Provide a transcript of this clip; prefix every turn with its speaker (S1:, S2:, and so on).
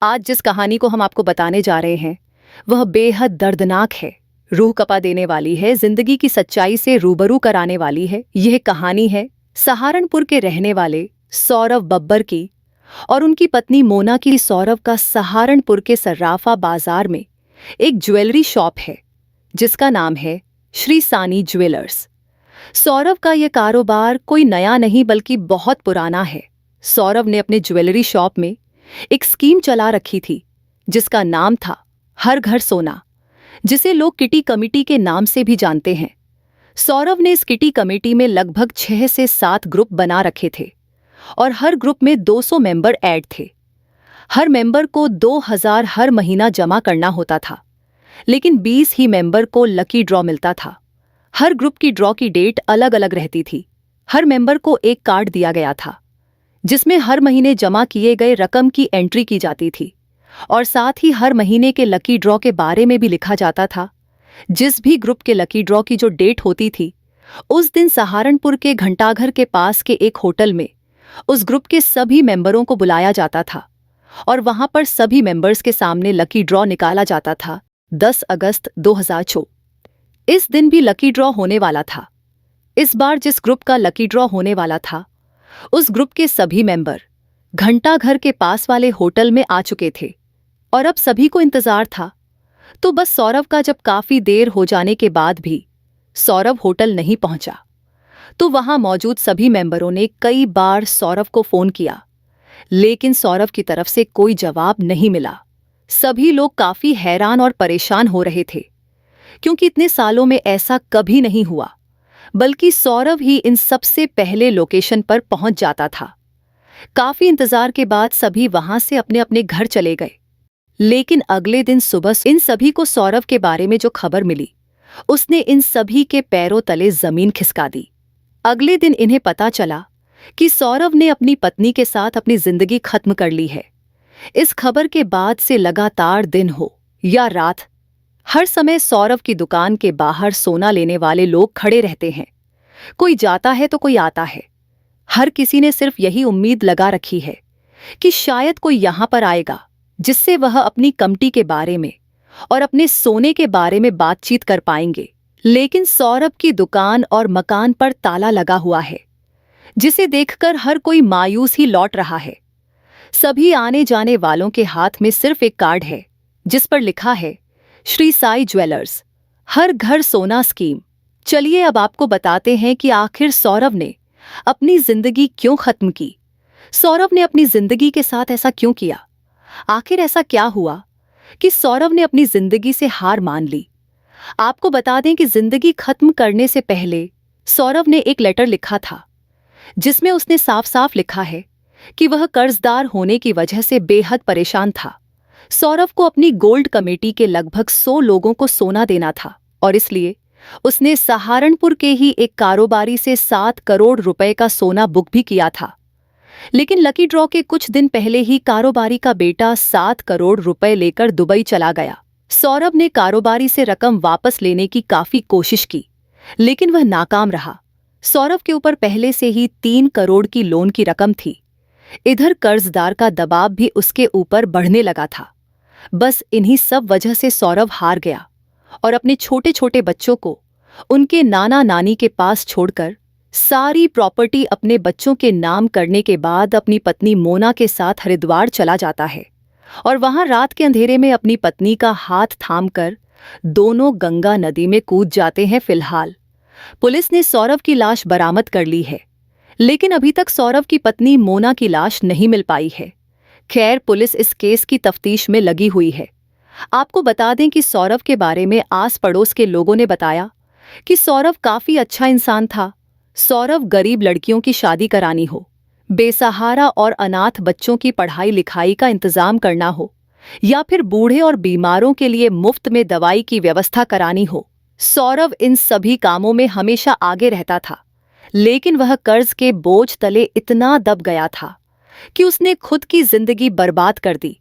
S1: आज जिस कहानी को हम आपको बताने जा रहे हैं वह बेहद दर्दनाक है, रूह कपा देने वाली है, जिंदगी की सच्चाई से रूबरू कराने वाली है। यह कहानी है सहारनपुर के रहने वाले सौरव बब्बर की और उनकी पत्नी मोना की। सौरव का सहारनपुर के सर्राफा बाजार में एक ज्वेलरी शॉप है जिसका नाम है श्री सानी ज्वेलर्स। सौरव का यह कारोबार कोई नया नहीं बल्कि बहुत पुराना है। सौरव ने अपने ज्वेलरी शॉप में एक स्कीम चला रखी थी जिसका नाम था हर घर सोना, जिसे लोग किटी कमेटी के नाम से भी जानते हैं। सौरव ने इस किटी कमेटी में लगभग 6 से 7 ग्रुप बना रखे थे और हर ग्रुप में 200 मेंबर ऐड थे। हर मेंबर को 2000 हर महीना जमा करना होता था, लेकिन 20 ही मेंबर को लकी ड्रॉ मिलता था। हर ग्रुप की ड्रॉ की डेट अलग अलग रहती थी। हर मेंबर को एक कार्ड दिया गया था जिसमें हर महीने जमा किए गए रकम की एंट्री की जाती थी और साथ ही हर महीने के लकी ड्रॉ के बारे में भी लिखा जाता था। जिस भी ग्रुप के लकी ड्रॉ की जो डेट होती थी, उस दिन सहारनपुर के घंटाघर के पास के एक होटल में उस ग्रुप के सभी मेंबरों को बुलाया जाता था और वहां पर सभी मेंबर्स के सामने लकी ड्रॉ निकाला जाता था। 10 अगस्त 2004 इस दिन भी लकी ड्रॉ होने वाला था। इस बार जिस ग्रुप का लकी ड्रॉ होने वाला था, उस ग्रुप के सभी मेंबर घंटाघर के पास वाले होटल में आ चुके थे और अब सभी को इंतजार था। तो बस सौरव का जब काफी देर हो जाने के बाद भी सौरव होटल नहीं पहुंचा, तो वहां मौजूद सभी मेंबरों ने कई बार सौरव को फोन किया, लेकिन सौरव की तरफ से कोई जवाब नहीं मिला। सभी लोग काफी हैरान और परेशान हो रहे थे क्योंकि इतने सालों में ऐसा कभी नहीं हुआ, बल्कि सौरव ही इन सबसे पहले लोकेशन पर पहुंच जाता था। काफी इंतजार के बाद सभी वहां से अपने अपने घर चले गए, लेकिन अगले दिन सुबह इन सभी को सौरव के बारे में जो खबर मिली, उसने इन सभी के पैरों तले जमीन खिसका दी। अगले दिन इन्हें पता चला कि सौरव ने अपनी पत्नी के साथ अपनी जिंदगी खत्म कर ली है। इस खबर के बाद से लगातार दिन हो या रात, हर समय सौरव की दुकान के बाहर सोना लेने वाले लोग खड़े रहते हैं। कोई जाता है तो कोई आता है। हर किसी ने सिर्फ यही उम्मीद लगा रखी है कि शायद कोई यहां पर आएगा जिससे वह अपनी कमटी के बारे में और अपने सोने के बारे में बातचीत कर पाएंगे। लेकिन सौरभ की दुकान और मकान पर ताला लगा हुआ है, जिसे देखकर हर कोई मायूस ही लौट रहा है। सभी आने जाने वालों के हाथ में सिर्फ एक कार्ड है जिस पर लिखा है श्री साई ज्वेलर्स, हर घर सोना स्कीम। चलिए अब आपको बताते हैं कि आखिर सौरव ने अपनी जिंदगी क्यों खत्म की। सौरव ने अपनी जिंदगी के साथ ऐसा क्यों किया? आखिर ऐसा क्या हुआ कि सौरव ने अपनी जिंदगी से हार मान ली? आपको बता दें कि जिंदगी खत्म करने से पहले सौरव ने एक लेटर लिखा था जिसमें उसने साफ साफ लिखा है कि वह कर्जदार होने की वजह से बेहद परेशान था। सौरव को अपनी गोल्ड कमेटी के लगभग 100 लोगों को सोना देना था और इसलिए उसने सहारनपुर के ही एक कारोबारी से 7 करोड़ रुपए का सोना बुक भी किया था। लेकिन लकी ड्रॉ के कुछ दिन पहले ही कारोबारी का बेटा 7 करोड़ रुपए लेकर दुबई चला गया। सौरभ ने कारोबारी से रकम वापस लेने की काफी कोशिश की, लेकिन वह नाकाम रहा। सौरभ के ऊपर पहले से ही 3 करोड़ की लोन की रकम थी। इधर कर्जदार का दबाव भी उसके ऊपर बढ़ने लगा था। बस इन्हीं सब वजह से सौरभ हार गया और अपने छोटे छोटे बच्चों को उनके नाना नानी के पास छोड़कर सारी प्रॉपर्टी अपने बच्चों के नाम करने के बाद अपनी पत्नी मोना के साथ हरिद्वार चला जाता है और वहां रात के अंधेरे में अपनी पत्नी का हाथ थामकर दोनों गंगा नदी में कूद जाते हैं। फिलहाल पुलिस ने सौरभ की लाश बरामद कर ली है, लेकिन अभी तक सौरभ की पत्नी मोना की लाश नहीं मिल पाई है। खैर, पुलिस इस केस की तफ्तीश में लगी हुई है। आपको बता दें कि सौरभ के बारे में आस पड़ोस के लोगों ने बताया कि सौरभ काफी अच्छा इंसान था। सौरभ गरीब लड़कियों की शादी करानी हो, बेसहारा और अनाथ बच्चों की पढ़ाई लिखाई का इंतजाम करना हो, या फिर बूढ़े और बीमारों के लिए मुफ्त में दवाई की व्यवस्था करानी हो, सौरभ इन सभी कामों में हमेशा आगे रहता था। लेकिन वह कर्ज के बोझ तले इतना दब गया था कि उसने खुद की जिंदगी बर्बाद कर दी।